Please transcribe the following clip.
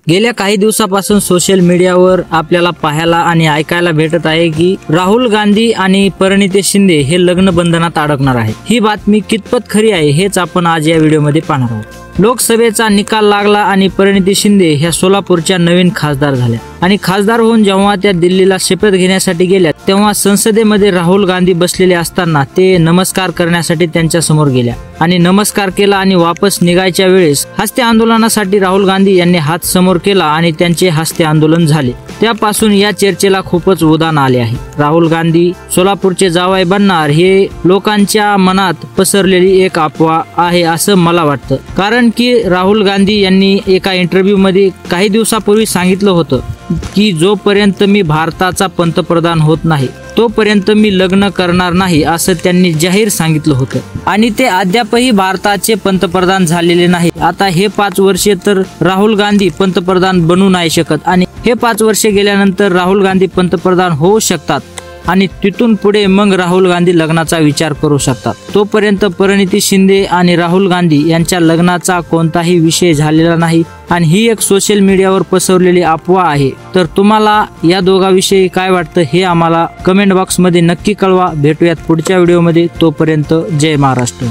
गेल्या काही दिवसापासून सोशल मीडियावर आपल्याला पाहायला आणि ऐकायला भेटत आहे की राहुल गांधी आणि परिणिती शिंदे हे लग्न बंधनात अडकणार आहे। ही बातमी कितपत खरी आहे हेच आपण आज या व्हिडिओमध्ये पाहणार आहोत। लोकसभेचा निकाल लागला आणि परिणिती शिंदे ह्या सोलापूरच्या नवीन खासदार झाल्या आणि खासदार होऊन जेव्हा त्या दिल्लीला शपथ घेण्यासाठी गेल्या तेव्हा संसदेमध्ये राहुल गांधी बसलेले असताना ते नमस्कार करण्यासाठी त्यांच्या समोर गेल्या आणि नमस्कार केला आणि वापस निघायच्या वेळेस हस्ते आंदोलनासाठी राहुल गांधी यांनी हात समोर केला आणि त्यांचे हस्ते आंदोलन झाले। त्यापासून या चर्चेला खूपच उधाण आले आहे। राहुल गांधी सोलापूरचे जावई बनणार हे लोकांच्या मनात पसरलेली एक अफवा आहे असं मला वाटतं, कारण की राहुल गांधी यांनी एका इंटरव्ह्यू मध्ये काही दिवसापूर्वी सांगितलं होतं की जोपर्यंत मी भारताचा पंतप्रधान होत नाही तोपर्यंत मी लग्न करणार नाही असं त्यांनी जाहीर सांगितलं होतं आणि ते अद्यापही भारताचे पंतप्रधान झालेले नाही। आता हे 5 वर्षे तर राहुल गांधी पंतप्रधान बनू नाही शकत आणि हे 5 वर्षे गेल्यानंतर राहुल गांधी पंतप्रधान होऊ शकतात आणि तिथून पुढे मग राहुल गांधी लग्नाचा विचार करू शकतात। तोपर्यंत परिणिती शिंदे आणि राहुल गांधी यांच्या लग्नाचा कोणताही विषय झालेला नाही आणि ही एक सोशल मीडियावर पसरलेली अफवा आहे। तर तुम्हाला या दोघांविषयी काय वाटतं हे आम्हाला कमेंट बॉक्समध्ये नक्की कळवा। भेटूयात पुढच्या व्हिडिओमध्ये, तोपर्यंत जय महाराष्ट्र।